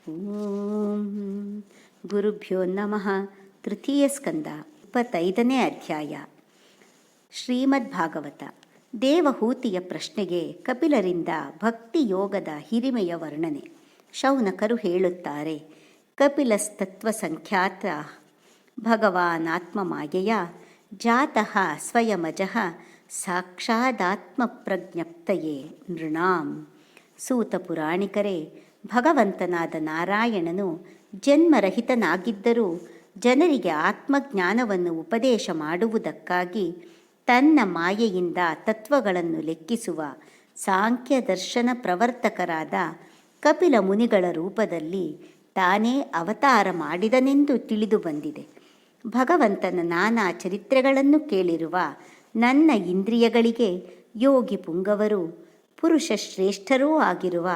ಓಂ ಗುರುಭ್ಯೋ ನಮಃ. ತೃತೀಯ ಸ್ಕಂದ 25ನೇ ಅಧ್ಯಾಯ. ಶ್ರೀಮದ್ ಭಾಗವತ. ದೇವಹೂತಿಯ ಪ್ರಶ್ನೆಗೆ ಕಪಿಲರಿಂದ ಭಕ್ತಿ ಯೋಗದ ಹಿರಿಮೆಯ ವರ್ಣನೆ. ಶೌನಕರು ಹೇಳುತ್ತಾರೆ, ಕಪಿಲಸ್ತತ್ವ ಸಂಖ್ಯಾತ ಭಗವಾನಾತ್ಮಮಾಯೆಯ ಜಾತಃ ಸ್ವಯಮಜಃ ಸಾಕ್ಷಾದಾತ್ಮಪ್ರಜ್ಞಪ್ತಯೇ ನೃಣಾಂ. ಸೂತ ಪುರಾಣಿಕರೇ, ಭಗವಂತನಾದ ನಾರಾಯಣನು ಜನ್ಮರಹಿತನಾಗಿದ್ದರೂ ಜನರಿಗೆ ಆತ್ಮಜ್ಞಾನವನ್ನು ಉಪದೇಶ ಮಾಡುವುದಕ್ಕಾಗಿ ತನ್ನ ಮಾಯೆಯಿಂದ ತತ್ವಗಳನ್ನು ಲೆಕ್ಕಿಸುವ ಸಾಂಖ್ಯ ದರ್ಶನ ಪ್ರವರ್ತಕರಾದ ಕಪಿಲ ಮುನಿಗಳ ರೂಪದಲ್ಲಿ ತಾನೇ ಅವತಾರ ಮಾಡಿದನೆಂದು ತಿಳಿದು ಬಂದಿದೆ. ಭಗವಂತನ ನಾನಾ ಚರಿತ್ರೆಗಳನ್ನು ಕೇಳಿರುವ ನನ್ನ ಇಂದ್ರಿಯಗಳಿಗೆ ಯೋಗಿ ಪುಂಗವರು, ಪುರುಷ ಶ್ರೇಷ್ಠರೂ ಆಗಿರುವ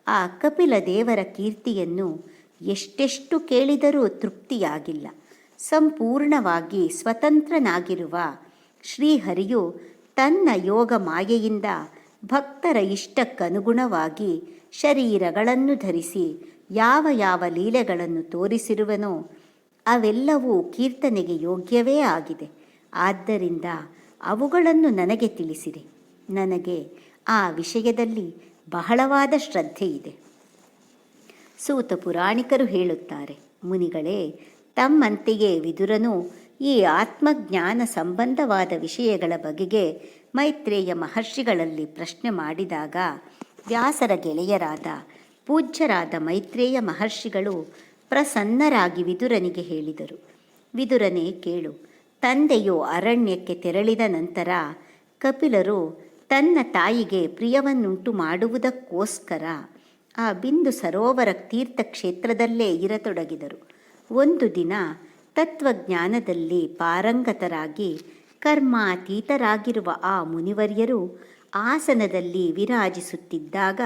ಆ ಕಪಿಲ ದೇವರ ಕೀರ್ತಿಯನ್ನು ಎಷ್ಟೆಷ್ಟು ಕೇಳಿದರೂ ತೃಪ್ತಿಯಾಗಿಲ್ಲ. ಸಂಪೂರ್ಣವಾಗಿ ಸ್ವತಂತ್ರನಾಗಿರುವ ಶ್ರೀಹರಿಯು ತನ್ನ ಯೋಗ ಮಾಯೆಯಿಂದ ಭಕ್ತರ ಇಷ್ಟಕ್ಕನುಗುಣವಾಗಿ ಶರೀರಗಳನ್ನು ಧರಿಸಿ ಯಾವ ಯಾವ ಲೀಲೆಗಳನ್ನು ತೋರಿಸಿರುವನೋ ಅವೆಲ್ಲವೂ ಕೀರ್ತನೆಗೆ ಯೋಗ್ಯವೇ ಆಗಿದೆ. ಆದ್ದರಿಂದ ಅವುಗಳನ್ನು ನನಗೆ ತಿಳಿಸಿರಿ. ನನಗೆ ಆ ವಿಷಯದಲ್ಲಿ ಬಹಳವಾದ ಶ್ರದ್ಧೆ ಇದೆ. ಸೂತ ಪುರಾಣಿಕರು ಹೇಳುತ್ತಾರೆ, ಮುನಿಗಳೇ, ತಮ್ಮಂತೆಯೇ ವಿದುರನು ಈ ಆತ್ಮಜ್ಞಾನ ಸಂಬಂಧವಾದ ವಿಷಯಗಳ ಬಗೆಗೆ ಮೈತ್ರೇಯ ಮಹರ್ಷಿಗಳಲ್ಲಿ ಪ್ರಶ್ನೆ ಮಾಡಿದಾಗ ವ್ಯಾಸರ ಗೆಳೆಯರಾದ ಪೂಜ್ಯರಾದ ಮೈತ್ರೇಯ ಮಹರ್ಷಿಗಳು ಪ್ರಸನ್ನರಾಗಿ ವಿದುರನಿಗೆ ಹೇಳಿದರು, ವಿದುರನೇ ಕೇಳು. ತಂದೆಯು ಅರಣ್ಯಕ್ಕೆ ತೆರಳಿದ ನಂತರ ಕಪಿಲರು ತನ್ನ ತಾಯಿಗೆ ಪ್ರಿಯವನ್ನುಂಟು ಮಾಡುವುದಕ್ಕೋಸ್ಕರ ಆ ಬಿಂದು ಸರೋವರ ತೀರ್ಥಕ್ಷೇತ್ರದಲ್ಲೇ ಇರತೊಡಗಿದರು. ಒಂದು ದಿನ ತತ್ವಜ್ಞಾನದಲ್ಲಿ ಪಾರಂಗತರಾಗಿ ಕರ್ಮಾತೀತರಾಗಿರುವ ಆ ಮುನಿವರ್ಯರು ಆಸನದಲ್ಲಿ ವಿರಾಜಿಸುತ್ತಿದ್ದಾಗ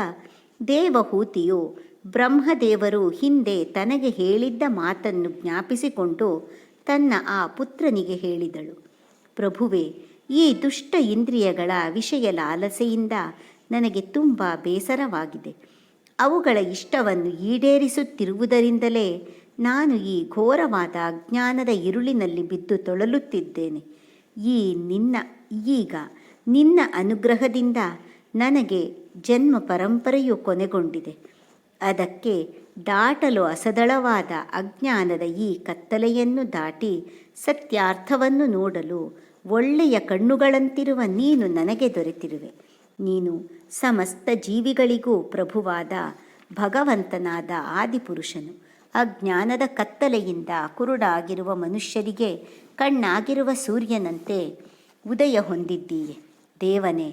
ದೇವಹೂತಿಯು ಬ್ರಹ್ಮದೇವರು ಹಿಂದೆ ತನಗೆ ಹೇಳಿದ್ದ ಮಾತನ್ನು ಜ್ಞಾಪಿಸಿಕೊಂಡು ತನ್ನ ಆ ಪುತ್ರನಿಗೆ ಹೇಳಿದಳು, ಪ್ರಭುವೇ, ಈ ದುಷ್ಟ ಇಂದ್ರಿಯಗಳ ವಿಷಯ ಲಾಲಸೆಯಿಂದ ನನಗೆ ತುಂಬ ಬೇಸರವಾಗಿದೆ. ಅವುಗಳ ಇಷ್ಟವನ್ನು ಈಡೇರಿಸುತ್ತಿರುವುದರಿಂದಲೇ ನಾನು ಈ ಘೋರವಾದ ಅಜ್ಞಾನದ ಇರುಳಿನಲ್ಲಿ ಬಿದ್ದು ತೊಳಲುತ್ತಿದ್ದೇನೆ. ಈಗ ನಿನ್ನ ಅನುಗ್ರಹದಿಂದ ನನಗೆ ಜನ್ಮ ಪರಂಪರೆಯು ಕೊನೆಗೊಂಡಿದೆ. ಅದಕ್ಕೆ ದಾಟಲು ಅಸದಳವಾದ ಅಜ್ಞಾನದ ಈ ಕತ್ತಲೆಯನ್ನು ದಾಟಿ ಸತ್ಯಾರ್ಥವನ್ನು ನೋಡಲು ಒಳ್ಳೆಯ ಕಣ್ಣುಗಳಂತಿರುವ ನೀನು ನನಗೆ ದೊರೆತಿರುವೆ. ನೀನು ಸಮಸ್ತ ಜೀವಿಗಳಿಗೂ ಪ್ರಭುವಾದ ಭಗವಂತನಾದ ಆದಿಪುರುಷನು. ಅಜ್ಞಾನದ ಕತ್ತಲೆಯಿಂದ ಕುರುಡಾಗಿರುವ ಮನುಷ್ಯರಿಗೆ ಕಣ್ಣಾಗಿರುವ ಸೂರ್ಯನಂತೆ ಉದಯ ಹೊಂದಿದ್ದೀಯೆ. ದೇವನೇ,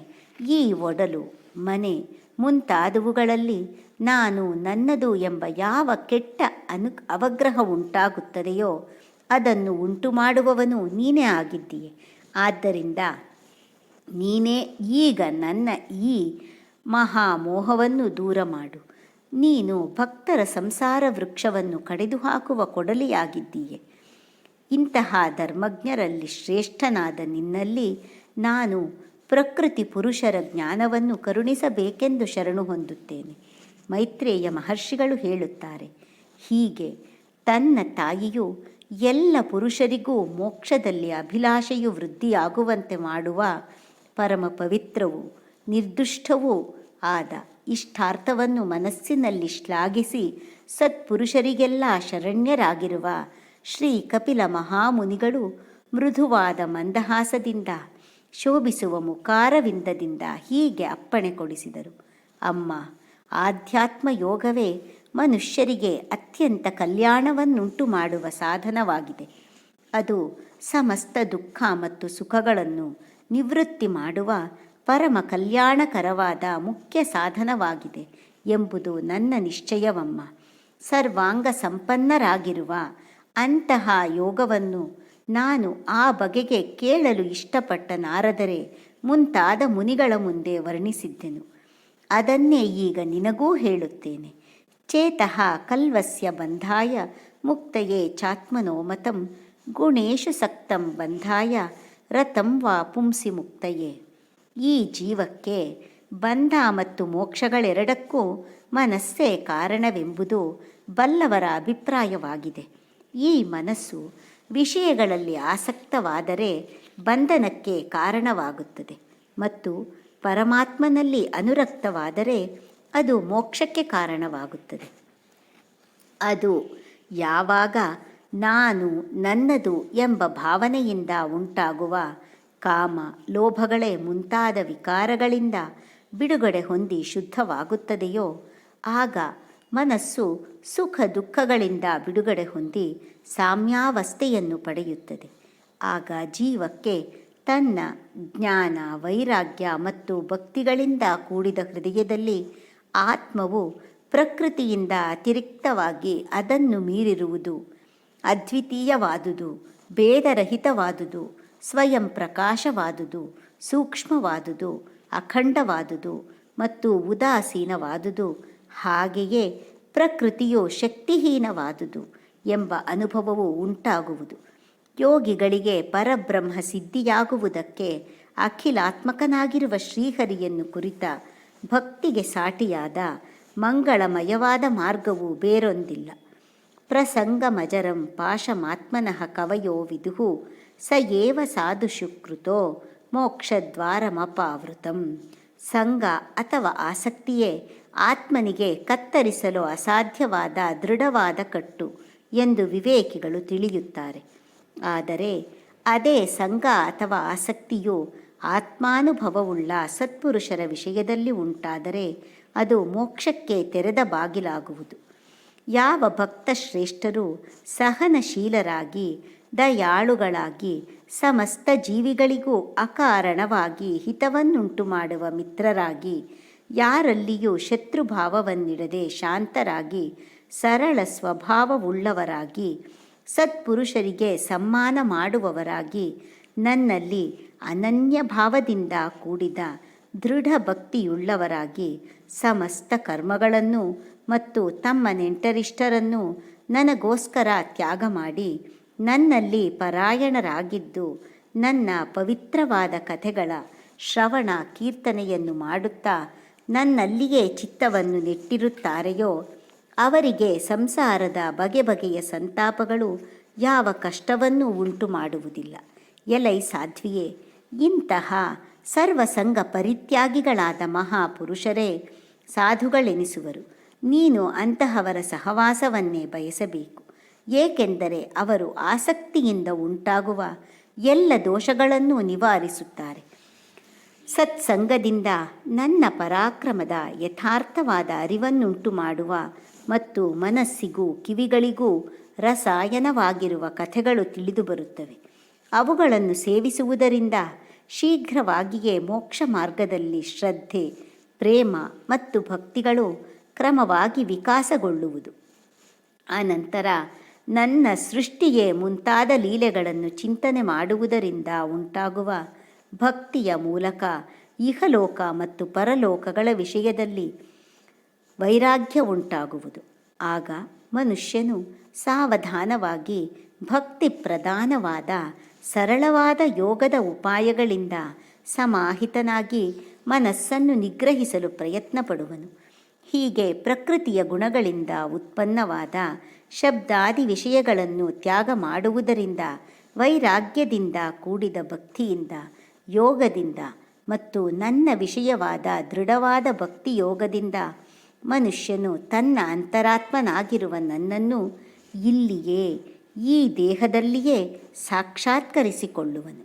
ಈ ಒಡಲು, ಮನೆ ಮುಂತಾದವುಗಳಲ್ಲಿ ನಾನು ನನ್ನದು ಎಂಬ ಯಾವ ಕೆಟ್ಟ ಅವಗ್ರಹ ಉಂಟಾಗುತ್ತದೆಯೋ ಅದನ್ನು ಉಂಟು ಮಾಡುವವನು ನೀನೇ ಆಗಿದ್ದೀಯೆ. ಆದ್ದರಿಂದ ನೀನೇ ಈಗ ನನ್ನ ಈ ಮಹಾಮೋಹವನ್ನು ದೂರ ಮಾಡು. ನೀನು ಭಕ್ತರ ಸಂಸಾರ ವೃಕ್ಷವನ್ನು ಕಡಿದು ಹಾಕುವ ಕೊಡಲಿಯಾಗಿದ್ದೀಯೆ. ಇಂತಹ ಧರ್ಮಜ್ಞರಲ್ಲಿ ಶ್ರೇಷ್ಠನಾದ ನಿನ್ನಲ್ಲಿ ನಾನು ಪ್ರಕೃತಿ ಪುರುಷರ ಜ್ಞಾನವನ್ನು ಕರುಣಿಸಬೇಕೆಂದು ಶರಣು ಹೊಂದುತ್ತೇನೆ. ಮೈತ್ರೇಯ ಮಹರ್ಷಿಗಳು ಹೇಳುತ್ತಾರೆ, ಹೀಗೆ ತನ್ನ ತಾಯಿಯು ಎಲ್ಲ ಪುರುಷರಿಗೂ ಮೋಕ್ಷದಲ್ಲಿ ಅಭಿಲಾಷೆಯು ವೃದ್ಧಿಯಾಗುವಂತೆ ಮಾಡುವ ಪರಮ ಪವಿತ್ರವೂ ನಿರ್ದುಷ್ಟವೂ ಆದ ಇಷ್ಟಾರ್ಥವನ್ನು ಮನಸ್ಸಿನಲ್ಲಿ ಶ್ಲಾಘಿಸಿ ಸತ್ಪುರುಷರಿಗೆಲ್ಲ ಶರಣ್ಯರಾಗಿರುವ ಶ್ರೀ ಕಪಿಲ ಮಹಾಮುನಿಗಳು ಮೃದುವಾದ ಮಂದಹಾಸದಿಂದ ಶೋಭಿಸುವ ಮುಖಾರವಿಂದದಿಂದ ಹೀಗೆ ಅಪ್ಪಣೆ ಕೊಡಿಸಿದರು, ಅಮ್ಮ, ಆಧ್ಯಾತ್ಮ ಯೋಗವೇ ಮನುಷ್ಯರಿಗೆ ಅತ್ಯಂತ ಕಲ್ಯಾಣವನ್ನುಂಟು ಮಾಡುವ ಸಾಧನವಾಗಿದೆ. ಅದು ಸಮಸ್ತ ದುಃಖ ಮತ್ತು ಸುಖಗಳನ್ನು ನಿವೃತ್ತಿ ಮಾಡುವ ಪರಮ ಕಲ್ಯಾಣಕರವಾದ ಮುಖ್ಯ ಸಾಧನವಾಗಿದೆ ಎಂಬುದು ನನ್ನ ನಿಶ್ಚಯವಮ್ಮ. ಸರ್ವಾಂಗ ಸಂಪನ್ನರಾಗಿರುವ ಅಂತಹ ಯೋಗವನ್ನು ನಾನು ಆ ಬಗೆಗೆ ಕೇಳಲು ಇಷ್ಟಪಟ್ಟ ನಾರದರೆ ಮುಂತಾದ ಮುನಿಗಳ ಮುಂದೆ ವರ್ಣಿಸಿದ್ದೆನು. ಅದನ್ನೇ ಈಗ ನಿನಗೂ ಹೇಳುತ್ತೇನೆ. ಚೇತಃ ಕಲ್ವಸ್ಯ ಬಂಧಾಯ ಮುಕ್ತಯೇ ಚಾತ್ಮನೋ ಮತಂ ಗುಣೇಶು ಸಕ್ತಂ ಬಂಧಾಯ ರಥಂ ವಾ ಪುಂಸಿ ಮುಕ್ತಯೇ. ಈ ಜೀವಕ್ಕೆ ಬಂಧ ಮತ್ತು ಮೋಕ್ಷಗಳೆರಡಕ್ಕೂ ಮನಸ್ಸೇ ಕಾರಣವೆಂಬುದು ಬಲ್ಲವರ ಅಭಿಪ್ರಾಯವಾಗಿದೆ. ಈ ಮನಸ್ಸು ವಿಷಯಗಳಲ್ಲಿ ಆಸಕ್ತವಾದರೆ ಬಂಧನಕ್ಕೆ ಕಾರಣವಾಗುತ್ತದೆ ಮತ್ತು ಪರಮಾತ್ಮನಲ್ಲಿ ಅನುರಕ್ತವಾದರೆ ಅದು ಮೋಕ್ಷಕ್ಕೆ ಕಾರಣವಾಗುತ್ತದೆ. ಅದು ಯಾವಾಗ ನಾನು ನನ್ನದು ಎಂಬ ಭಾವನೆಯಿಂದ ಉಂಟಾಗುವ ಕಾಮ, ಲೋಭಗಳೇ ಮುಂತಾದ ವಿಕಾರಗಳಿಂದ ಬಿಡುಗಡೆ ಹೊಂದಿ ಶುದ್ಧವಾಗುತ್ತದೆಯೋ ಆಗ ಮನಸ್ಸು ಸುಖ ದುಃಖಗಳಿಂದ ಬಿಡುಗಡೆ ಹೊಂದಿ ಸಾಮ್ಯಾವಸ್ಥೆಯನ್ನು ಪಡೆಯುತ್ತದೆ. ಆಗ ಜೀವಕ್ಕೆ ತನ್ನ ಜ್ಞಾನ, ವೈರಾಗ್ಯ ಮತ್ತು ಭಕ್ತಿಗಳಿಂದ ಕೂಡಿದ ಹೃದಯದಲ್ಲಿ ಆತ್ಮವು ಪ್ರಕೃತಿಯಿಂದ ಅತಿರಿಕ್ತವಾಗಿ ಅದನ್ನು ಮೀರಿರುವುದು, ಅದ್ವಿತೀಯವಾದುದು, ಭೇದರಹಿತವಾದುದು, ಸ್ವಯಂ ಪ್ರಕಾಶವಾದುದು, ಸೂಕ್ಷ್ಮವಾದುದು, ಅಖಂಡವಾದುದು ಮತ್ತು ಉದಾಸೀನವಾದುದು, ಹಾಗೆಯೇ ಪ್ರಕೃತಿಯು ಶಕ್ತಿಹೀನವಾದುದು ಎಂಬ ಅನುಭವವು ಉಂಟಾಗುವುದು. ಯೋಗಿಗಳಿಗೆ ಪರಬ್ರಹ್ಮ ಸಿದ್ಧಿಯಾಗುವುದಕ್ಕೆ ಅಖಿಲಾತ್ಮಕನಾಗಿರುವ ಶ್ರೀಹರಿಯನ್ನು ಕುರಿತ ಭಕ್ತಿಗೆ ಸಾಟಿಯಾದ ಮಂಗಳಮಯವಾದ ಮಾರ್ಗವು ಬೇರೊಂದಿಲ್ಲ. ಪ್ರಸಂಗಮಜರಂ ಪಾಶಮಾತ್ಮನಃ ಕವಯೋ ವಿದುಃ ಸ ಏವ ಸಾಧುಷುಕೃತೋ ಮೋಕ್ಷದ್ವಾರಮಪಾವೃತಂ. ಸಂಗ ಅಥವಾ ಆಸಕ್ತಿಯೇ ಆತ್ಮನಿಗೆ ಕತ್ತರಿಸಲು ಅಸಾಧ್ಯವಾದ ದೃಢವಾದ ಕಟ್ಟು ಎಂದು ವಿವೇಕಿಗಳು ತಿಳಿಯುತ್ತಾರೆ. ಆದರೆ ಅದೇ ಸಂಗ ಅಥವಾ ಆಸಕ್ತಿಯು ಆತ್ಮಾನುಭವವುಳ್ಳ ಸತ್ಪುರುಷರ ವಿಷಯದಲ್ಲಿ ಉಂಟಾದರೆ ಅದು ಮೋಕ್ಷಕ್ಕೆ ತೆರೆದ ಬಾಗಿಲಾಗುವುದು. ಯಾವ ಭಕ್ತ ಶ್ರೇಷ್ಠರು ಸಹನಶೀಲರಾಗಿ ದಯಾಳುಗಳಾಗಿ ಸಮಸ್ತ ಜೀವಿಗಳಿಗೂ ಅಕಾರಣವಾಗಿ ಹಿತವನ್ನುಂಟು ಮಾಡುವ ಮಿತ್ರರಾಗಿ, ಯಾರಲ್ಲಿಯೂ ಶತ್ರುಭಾವವನ್ನಿಡದೆ ಶಾಂತರಾಗಿ ಸರಳ ಸ್ವಭಾವವುಳ್ಳವರಾಗಿ, ಸತ್ಪುರುಷರಿಗೆ ಸಮ್ಮಾನ ಮಾಡುವವರಾಗಿ, ನನ್ನಲ್ಲಿ ಅನನ್ಯ ಭಾವದಿಂದ ಕೂಡಿದ ದೃಢ ಭಕ್ತಿಯುಳ್ಳವರಾಗಿ, ಸಮಸ್ತ ಕರ್ಮಗಳನ್ನು ಮತ್ತು ತಮ್ಮ ನೆಂಟರಿಷ್ಟರನ್ನು ನನಗೋಸ್ಕರ ತ್ಯಾಗ ಮಾಡಿ ನನ್ನಲ್ಲಿ ಪರಾಯಣರಾಗಿದ್ದು ನನ್ನ ಪವಿತ್ರವಾದ ಕಥೆಗಳ ಶ್ರವಣ ಕೀರ್ತನೆಯನ್ನು ಮಾಡುತ್ತಾ ನನ್ನಲ್ಲಿಯೇ ಚಿತ್ತವನ್ನು ನೆಟ್ಟಿರುತ್ತಾರೆಯೋ ಅವರಿಗೆ ಸಂಸಾರದ ಬಗೆ ಬಗೆಯ ಸಂತಾಪಗಳು ಯಾವ ಕಷ್ಟವನ್ನೂ ಉಂಟು ಮಾಡುವುದಿಲ್ಲ. ಎಲೈ ಸಾಧ್ವಿಯೇ, ಇಂತಹ ಸರ್ವಸಂಗ ಪರಿತ್ಯಾಗಿಗಳಾದ ಮಹಾಪುರುಷರೇ ಸಾಧುಗಳೆನಿಸುವರು. ನೀನು ಅಂತಹವರ ಸಹವಾಸವನ್ನೇ ಬಯಸಬೇಕು. ಏಕೆಂದರೆ ಅವರು ಆಸಕ್ತಿಯಿಂದ ಉಂಟಾಗುವ ಎಲ್ಲ ದೋಷಗಳನ್ನು ನಿವಾರಿಸುತ್ತಾರೆ. ಸತ್ಸಂಗದಿಂದ ನನ್ನ ಪರಾಕ್ರಮದ ಯಥಾರ್ಥವಾದ ಅರಿವನ್ನುಂಟು ಮಾಡುವ ಮತ್ತು ಮನಸ್ಸಿಗೂ ಕಿವಿಗಳಿಗೂ ರಸಾಯನವಾಗಿರುವ ಕಥೆಗಳು ತಿಳಿದುಬರುತ್ತವೆ. ಅವುಗಳನ್ನು ಸೇವಿಸುವುದರಿಂದ ಶೀಘ್ರವಾಗಿಯೇ ಮೋಕ್ಷ ಮಾರ್ಗದಲ್ಲಿ ಶ್ರದ್ಧೆ, ಪ್ರೇಮ ಮತ್ತು ಭಕ್ತಿಗಳು ಕ್ರಮವಾಗಿ ವಿಕಾಸಗೊಳ್ಳುವುದು. ಆನಂತರ ನನ್ನ ಸೃಷ್ಟಿಯೇ ಮುಂತಾದ ಲೀಲೆಗಳನ್ನು ಚಿಂತನೆ ಮಾಡುವುದರಿಂದ ಉಂಟಾಗುವ ಭಕ್ತಿಯ ಮೂಲಕ ಇಹಲೋಕ ಮತ್ತು ಪರಲೋಕಗಳ ವಿಷಯದಲ್ಲಿ ವೈರಾಗ್ಯ ಉಂಟಾಗುವುದು. ಆಗ ಮನುಷ್ಯನು ಸಾವಧಾನವಾಗಿ ಭಕ್ತಿ ಪ್ರಧಾನವಾದ ಸರಳವಾದ ಯೋಗದ ಉಪಾಯಗಳಿಂದ ಸಮಾಹಿತನಾಗಿ ಮನಸ್ಸನ್ನು ನಿಗ್ರಹಿಸಲು ಪ್ರಯತ್ನ ಪಡುವನು. ಹೀಗೆ ಪ್ರಕೃತಿಯ ಗುಣಗಳಿಂದ ಉತ್ಪನ್ನವಾದ ಶಬ್ದಾದಿ ವಿಷಯಗಳನ್ನು ತ್ಯಾಗ ಮಾಡುವುದರಿಂದ, ವೈರಾಗ್ಯದಿಂದ ಕೂಡಿದ ಭಕ್ತಿಯಿಂದ, ಯೋಗದಿಂದ ಮತ್ತು ನನ್ನ ವಿಷಯವಾದ ದೃಢವಾದ ಭಕ್ತಿಯೋಗದಿಂದ ಮನುಷ್ಯನು ತನ್ನ ಅಂತರಾತ್ಮನಾಗಿರುವ ನನ್ನನ್ನು ಇಲ್ಲಿಯೇ ಈ ದೇಹದಲ್ಲಿಯೇ ಸಾಕ್ಷಾತ್ಕರಿಸಿಕೊಳ್ಳುವನು.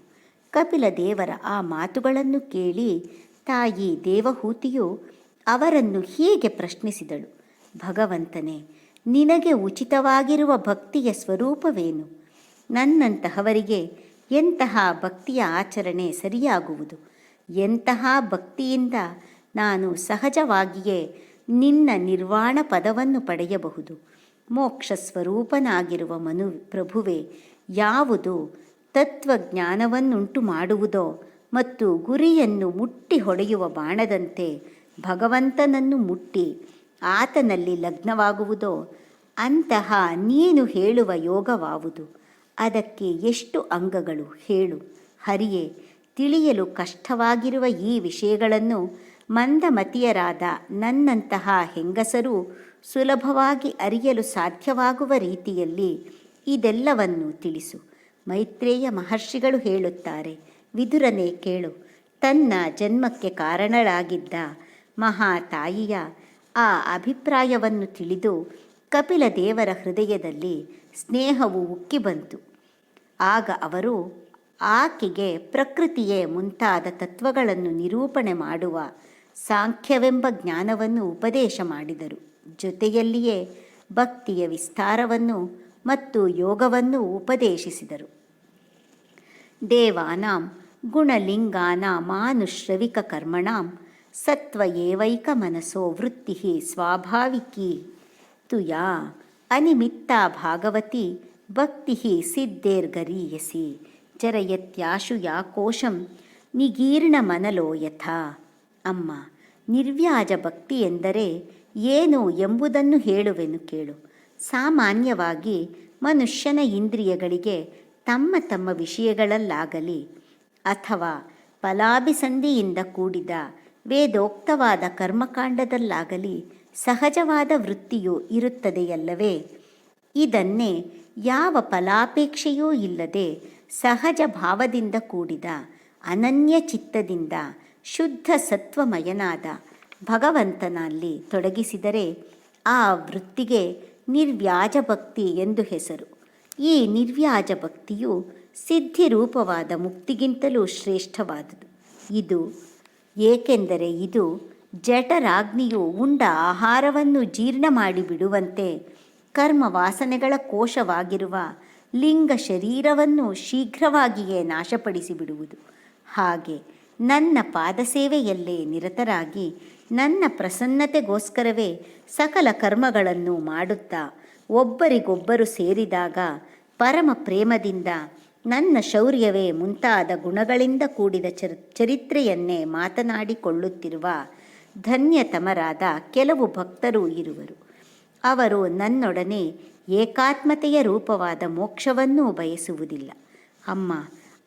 ಕಪಿಲ ದೇವರ ಆ ಮಾತುಗಳನ್ನು ಕೇಳಿ ತಾಯಿ ದೇವಹೂತಿಯು ಅವರನ್ನು ಹೀಗೆ ಪ್ರಶ್ನಿಸಿದಳು. ಭಗವಂತನೇ, ನಿನಗೆ ಉಚಿತವಾಗಿರುವ ಭಕ್ತಿಯ ಸ್ವರೂಪವೇನು? ನನ್ನಂತಹವರಿಗೆ ಎಂತಹ ಭಕ್ತಿಯ ಆಚರಣೆ ಸರಿಯಾಗುವುದು? ಎಂತಹ ಭಕ್ತಿಯಿಂದ ನಾನು ಸಹಜವಾಗಿಯೇ ನಿನ್ನ ನಿರ್ವಾಣ ಪದವನ್ನು ಪಡೆಯಬಹುದು? ಮೋಕ್ಷ ಸ್ವರೂಪನಾಗಿರುವ ಪ್ರಭುವೇ, ಯಾವುದು ತತ್ವಜ್ಞಾನವನ್ನುಂಟು ಮಾಡುವುದೋ ಮತ್ತು ಗುರಿಯನ್ನು ಮುಟ್ಟಿ ಹೊಡೆಯುವ ಬಾಣದಂತೆ ಭಗವಂತನನ್ನು ಮುಟ್ಟಿ ಆತನಲ್ಲಿ ಲಗ್ನವಾಗುವುದೋ ಅಂತಹ ನೀನು ಹೇಳುವ ಯೋಗವಾವುದು? ಅದಕ್ಕೆ ಎಷ್ಟು ಅಂಗಗಳು ಹೇಳು ಹರಿಯೇ. ತಿಳಿಯಲು ಕಷ್ಟವಾಗಿರುವ ಈ ವಿಷಯಗಳನ್ನು ಮಂದಮತಿಯರಾದ ನನ್ನಂತಹ ಹೆಂಗಸರು ಸುಲಭವಾಗಿ ಅರಿಯಲು ಸಾಧ್ಯವಾಗುವ ರೀತಿಯಲ್ಲಿ ಇದೆಲ್ಲವನ್ನು ತಿಳಿಸು. ಮೈತ್ರೇಯ ಮಹರ್ಷಿಗಳು ಹೇಳುತ್ತಾರೆ, ವಿದುರನೇ ಕೇಳು. ತನ್ನ ಜನ್ಮಕ್ಕೆ ಕಾರಣರಾಗಿದ್ದ ಮಹಾತಾಯಿಯ ಆ ಅಭಿಪ್ರಾಯವನ್ನು ತಿಳಿದು ಕಪಿಲ ದೇವರ ಹೃದಯದಲ್ಲಿ ಸ್ನೇಹವು ಉಕ್ಕಿ ಬಂತು. ಆಗ ಅವರು ಆಕೆಗೆ ಪ್ರಕೃತಿಯೇ ಮುಂತಾದ ತತ್ವಗಳನ್ನು ನಿರೂಪಣೆ ಮಾಡುವ ಸಾಂಖ್ಯವೆಂಬ ಜ್ಞಾನವನ್ನು ಉಪದೇಶ ಮಾಡಿದರು. ಜೊತೆಯಲ್ಲಿಯೇ ಭಕ್ತಿಯ ವಿಸ್ತಾರವನ್ನು ಮತ್ತು ಯೋಗವನ್ನು ಉಪದೇಶಿಸಿದರು. ದೇವಾನಾಂ ಗುಣಲಿಂಗಾನಾಮಾನುಶ್ರವಿಕ ಕರ್ಮಣಾಂ ಸತ್ವ ಏವೈಕ ಮನಸೋ ವೃತ್ತಿ ಸ್ವಾಭಾವಿಕಿ ತುಯಾ ಅನಿಮಿತ್ತಾ ಭಾಗವತಿ ಭಕ್ತಿ ಸಿದ್ಧೇರ್ಗರೀಯಸಿ ಜರಯತ್ಯಾಶು ಯಾ ಕೋಶಂ ನಿಗೀರ್ಣ ಮನಲೋ ಯಥಾ. ಅಮ್ಮ, ನಿರ್ವ್ಯಾಜ ಭಕ್ತಿ ಎಂದರೆ ಏನು ಎಂಬುದನ್ನು ಹೇಳುವೆನು ಕೇಳು. ಸಾಮಾನ್ಯವಾಗಿ ಮನುಷ್ಯನ ಇಂದ್ರಿಯಗಳಿಗೆ ತಮ್ಮ ತಮ್ಮ ವಿಷಯಗಳಲ್ಲಾಗಲಿ ಅಥವಾ ಫಲಾಭಿಸಂಧಿಯಿಂದ ಕೂಡಿದ ವೇದೋಕ್ತವಾದ ಕರ್ಮಕಾಂಡದಲ್ಲಾಗಲಿ ಸಹಜವಾದ ವೃತ್ತಿಯು ಇರುತ್ತದೆಯಲ್ಲವೇ? ಇದನ್ನೇ ಯಾವ ಫಲಾಪೇಕ್ಷೆಯೂ ಇಲ್ಲದೆ ಸಹಜ ಭಾವದಿಂದ ಕೂಡಿದ ಅನನ್ಯ ಚಿತ್ತದಿಂದ ಶುದ್ಧ ಸತ್ವಮಯನಾದ ಭಗವಂತನಲ್ಲಿ ತೊಡಗಿಸಿದರೆ ಆ ವೃತ್ತಿಗೆ ನಿರ್ವ್ಯಾಜ ಭಕ್ತಿ ಎಂದು ಹೆಸರು. ಈ ನಿರ್ವ್ಯಾಜ ಭಕ್ತಿಯು ಸಿದ್ಧಿರೂಪವಾದ ಮುಕ್ತಿಗಿಂತಲೂ ಶ್ರೇಷ್ಠವಾದುದು. ಇದು ಏಕೆಂದರೆ ಇದು ಜಠರಾಗ್ನಿಯು ಉಂಡ ಆಹಾರವನ್ನು ಜೀರ್ಣ ಮಾಡಿಬಿಡುವಂತೆ ಕರ್ಮ ವಾಸನೆಗಳ ಕೋಶವಾಗಿರುವ ಲಿಂಗ ಶರೀರವನ್ನು ಶೀಘ್ರವಾಗಿಯೇ ನಾಶಪಡಿಸಿಬಿಡುವುದು. ಹಾಗೆ ನನ್ನ ಪಾದಸೇವೆಯಲ್ಲೇ ನಿರತರಾಗಿ ನನ್ನ ಪ್ರಸನ್ನತೆಗೋಸ್ಕರವೇ ಸಕಲ ಕರ್ಮಗಳನ್ನು ಮಾಡುತ್ತಾ ಒಬ್ಬರಿಗೊಬ್ಬರು ಸೇರಿದಾಗ ಪರಮ ಪ್ರೇಮದಿಂದ ನನ್ನ ಶೌರ್ಯವೇ ಮುಂತಾದ ಗುಣಗಳಿಂದ ಕೂಡಿದ ಚರಿತ್ರೆಯನ್ನೇ ಮಾತನಾಡಿಕೊಳ್ಳುತ್ತಿರುವ ಧನ್ಯತಮರಾದ ಕೆಲವು ಭಕ್ತರು ಇರುವರು. ಅವರು ನನ್ನೊಡನೆ ಏಕಾತ್ಮತೆಯ ರೂಪವಾದ ಮೋಕ್ಷವನ್ನೂ ಬಯಸುವುದಿಲ್ಲ. ಅಮ್ಮ,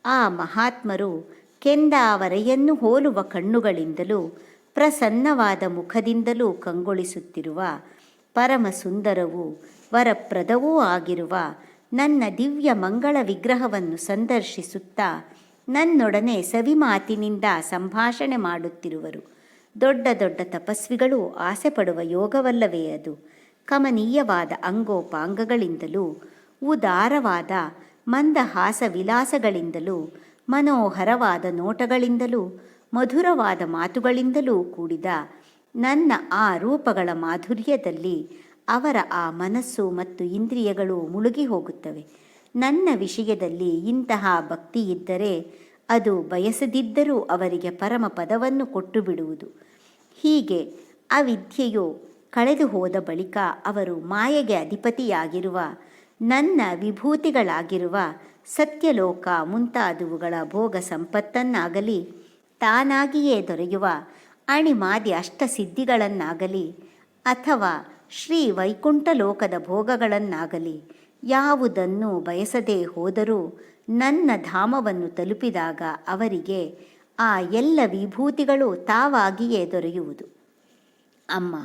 ಆ ಮಹಾತ್ಮರು ಕೆಂದಾವರೆಯನ್ನು ಹೋಲುವ ಕಣ್ಣುಗಳಿಂದಲೂ ಪ್ರಸನ್ನವಾದ ಮುಖದಿಂದಲೂ ಕಂಗೊಳಿಸುತ್ತಿರುವ ಪರಮ ಸುಂದರವೂ ವರಪ್ರದವೂ ಆಗಿರುವ ನನ್ನ ದಿವ್ಯ ಮಂಗಳ ವಿಗ್ರಹವನ್ನು ಸಂದರ್ಶಿಸುತ್ತಾ ನನ್ನೊಡನೆ ಸವಿಮಾತಿನಿಂದ ಸಂಭಾಷಣೆ ಮಾಡುತ್ತಿರುವರು. ದೊಡ್ಡ ದೊಡ್ಡ ತಪಸ್ವಿಗಳು ಆಸೆ ಪಡುವ ಯೋಗವಲ್ಲವೇ ಅದು? ಕಮನೀಯವಾದ ಅಂಗೋಪಾಂಗಗಳಿಂದಲೂ ಉದಾರವಾದ ಮಂದಹಾಸ ವಿಲಾಸಗಳಿಂದಲೂ ಮನೋಹರವಾದ ನೋಟಗಳಿಂದಲೂ ಮಧುರವಾದ ಮಾತುಗಳಿಂದಲೂ ಕೂಡಿದ ನನ್ನ ಆ ರೂಪಗಳ ಮಾಧುರ್ಯದಲ್ಲಿ ಅವರ ಆ ಮನಸ್ಸು ಮತ್ತು ಇಂದ್ರಿಯಗಳು ಮುಳುಗಿ ಹೋಗುತ್ತವೆ. ನನ್ನ ವಿಷಯದಲ್ಲಿ ಇಂತಹ ಭಕ್ತಿ ಇದ್ದರೆ ಅದು ಬಯಸದಿದ್ದರೂ ಅವರಿಗೆ ಪರಮ ಪದವನ್ನು ಕೊಟ್ಟು ಬಿಡುವುದು. ಹೀಗೆ ಅವಿದ್ಯೆಯು ಕಳೆದು ಹೋದ ಬಳಿಕ ಅವರು ಮಾಯೆಗೆ ಅಧಿಪತಿಯಾಗಿರುವ ನನ್ನ ವಿಭೂತಿಗಳಾಗಿರುವ ಸತ್ಯಲೋಕ ಮುಂತಾದವುಗಳ ಭೋಗ ಸಂಪತ್ತನ್ನಾಗಲಿ ತಾನಾಗಿಯೇ ದೊರೆಯುವ ಅಣಿಮಾದಿ ಅಷ್ಟಸಿದ್ಧಿಗಳನ್ನಾಗಲಿ ಅಥವಾ ಶ್ರೀ ವೈಕುಂಠ ಲೋಕದ ಭೋಗಗಳನ್ನಾಗಲಿ ಯಾವುದನ್ನು ಬಯಸದೇ ಹೋದರೂ ನನ್ನ ಧಾಮವನ್ನು ತಲುಪಿದಾಗ ಅವರಿಗೆ ಆ ಎಲ್ಲ ವಿಭೂತಿಗಳು ತಾವಾಗಿಯೇ ದೊರೆಯುವುದು. ಅಮ್ಮ,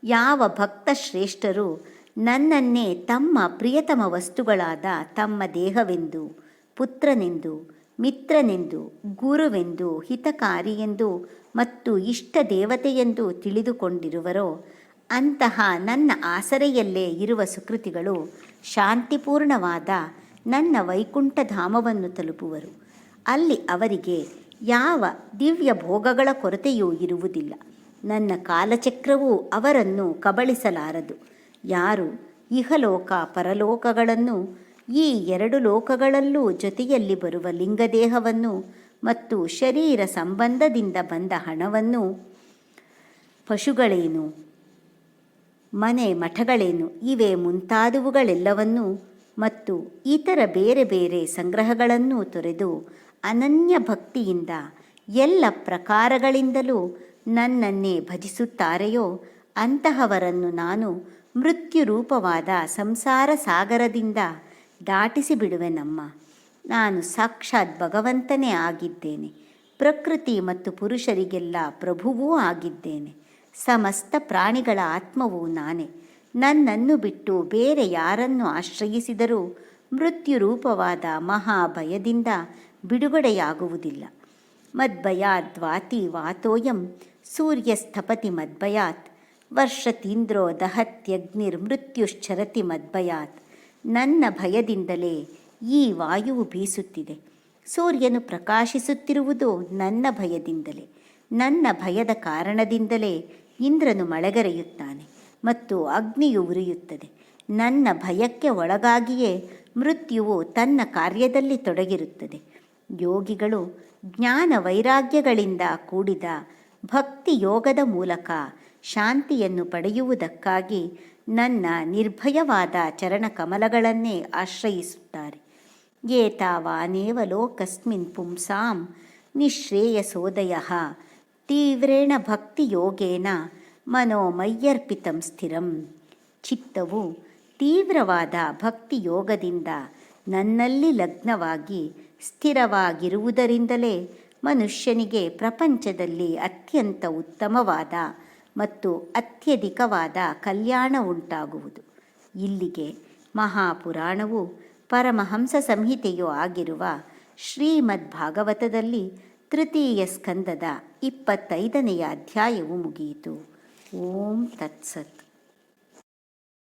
ಯಾವ ಭಕ್ತ ಶ್ರೇಷ್ಠರು ನನ್ನನ್ನೇ ತಮ್ಮ ಪ್ರಿಯತಮ ವಸ್ತುಗಳಾದ ತಮ್ಮ ದೇಹವೆಂದು, ಪುತ್ರನೆಂದು, ಮಿತ್ರನೆಂದು, ಗುರುವೆಂದು, ಹಿತಕಾರಿಯೆಂದು ಮತ್ತು ಇಷ್ಟ ದೇವತೆಯೆಂದು ತಿಳಿದುಕೊಂಡಿರುವರೋ ಅಂತಹ ನನ್ನ ಆಸರೆಯಲ್ಲೇ ಇರುವ ಸುಕೃತಿಗಳು ಶಾಂತಿಪೂರ್ಣವಾದ ನನ್ನ ವೈಕುಂಠ ಧಾಮವನ್ನು ತಲುಪುವರು. ಅಲ್ಲಿ ಅವರಿಗೆ ಯಾವ ದಿವ್ಯ ಭೋಗಗಳ ಕೊರತೆಯೂ ಇರುವುದಿಲ್ಲ. ನನ್ನ ಕಾಲಚಕ್ರವೂ ಅವರನ್ನು ಕಬಳಿಸಲಾರದು. ಯಾರು ಇಹಲೋಕ ಪರಲೋಕಗಳನ್ನು, ಈ ಎರಡು ಲೋಕಗಳಲ್ಲೂ ಜೊತೆಯಲ್ಲಿ ಬರುವ ಲಿಂಗದೇಹವನ್ನು ಮತ್ತು ಶರೀರ ಸಂಬಂಧದಿಂದ ಬಂದ ಹಣವನ್ನು, ಪಶುಗಳೇನು, ಮನೆ ಮಠಗಳೇನು ಇವೇ ಮುಂತಾದವುಗಳೆಲ್ಲವನ್ನೂ ಮತ್ತು ಇತರ ಬೇರೆ ಬೇರೆ ಸಂಗ್ರಹಗಳನ್ನು ತೊರೆದು ಅನನ್ಯ ಭಕ್ತಿಯಿಂದ ಎಲ್ಲ ಪ್ರಕಾರಗಳಿಂದಲೂ ನನ್ನನ್ನೇ ಭಜಿಸುತ್ತಾರೆಯೋ ಅಂತಹವರನ್ನು ನಾನು ಮೃತ್ಯುರೂಪವಾದ ಸಂಸಾರ ಸಾಗರದಿಂದ ದಾಟಿಸಿ ಬಿಡುವೆನಮ್ಮ. ನಾನು ಸಾಕ್ಷಾತ್ ಭಗವಂತನೇ ಆಗಿದ್ದೇನೆ. ಪ್ರಕೃತಿ ಮತ್ತು ಪುರುಷರಿಗೆಲ್ಲ ಪ್ರಭುವೂ ಆಗಿದ್ದೇನೆ. ಸಮಸ್ತ ಪ್ರಾಣಿಗಳ ಆತ್ಮವೂ ನಾನೇ. ನನ್ನನ್ನು ಬಿಟ್ಟು ಬೇರೆ ಯಾರನ್ನು ಆಶ್ರಯಿಸಿದರೂ ಮೃತ್ಯುರೂಪವಾದ ಮಹಾಭಯದಿಂದ ಬಿಡುಗಡೆಯಾಗುವುದಿಲ್ಲ. ಮದ್ಭಯಾದ್ವಾತಿ ವಾತೋಯಂ ಸೂರ್ಯಸ್ಥಪತಿ ಮದ್ಭಯಾತ್ ವರ್ಷತೀಂದ್ರೋ ದಹತ್ಯಗ್ನಿರ್ಮೃತ್ಯುಶ್ಚರತಿ ಮದ್ಭಯಾತ್. ನನ್ನ ಭಯದಿಂದಲೇ ಈ ವಾಯುವು ಬೀಸುತ್ತಿದೆ. ಸೂರ್ಯನು ಪ್ರಕಾಶಿಸುತ್ತಿರುವುದು ನನ್ನ ಭಯದಿಂದಲೇ. ನನ್ನ ಭಯದ ಕಾರಣದಿಂದಲೇ ಇಂದ್ರನು ಮಳೆಗರೆಯುತ್ತಾನೆ ಮತ್ತು ಅಗ್ನಿಯು ಉರಿಯುತ್ತದೆ. ನನ್ನ ಭಯಕ್ಕೆ ಒಳಗಾಗಿಯೇ ಮೃತ್ಯುವು ತನ್ನ ಕಾರ್ಯದಲ್ಲಿ ತೊಡಗಿರುತ್ತದೆ. ಯೋಗಿಗಳು ಜ್ಞಾನ ವೈರಾಗ್ಯಗಳಿಂದ ಕೂಡಿದ ಭಕ್ತಿ ಯೋಗದ ಮೂಲಕ ಶಾಂತಿಯನ್ನು ಪಡೆಯುವುದಕ್ಕಾಗಿ ನನ್ನ ನಿರ್ಭಯವಾದ ಚರಣಕಮಲಗಳನ್ನೇ ಆಶ್ರಯಿಸುತ್ತಾರೆ. ಏತಾವಾನೇವ ಲೋಕಸ್ಮಿನ್ ಪುಂಸಾಂ ನಿಶ್ರೇಯಸೋದಯಃ ತೀವ್ರೇಣ ಭಕ್ತಿಯೋಗೇನ ಮನೋಮಯ್ಯರ್ಪಿತಂ ಸ್ಥಿರಂ. ಚಿತ್ತವು ತೀವ್ರವಾದ ಭಕ್ತಿಯೋಗದಿಂದ ನನ್ನಲ್ಲಿ ಲಗ್ನವಾಗಿ ಸ್ಥಿರವಾಗಿರುವುದರಿಂದಲೇ ಮನುಷ್ಯನಿಗೆ ಪ್ರಪಂಚದಲ್ಲಿ ಅತ್ಯಂತ ಉತ್ತಮವಾದ ಮತ್ತು ಅತ್ಯಧಿಕವಾದ ಕಲ್ಯಾಣ ಉಂಟಾಗುವುದು. ಇಲ್ಲಿಗೆ ಮಹಾಪುರಾಣವು ಪರಮಹಂಸ ಸಂಹಿತೆಯೂ ಆಗಿರುವ ಶ್ರೀಮದ್ ಭಾಗವತದಲ್ಲಿ ತೃತೀಯ ಸ್ಕಂದದ 25ನೇ ಅಧ್ಯಾಯವು ಮುಗಿಯಿತು. ಓಂ ತತ್ಸತ್.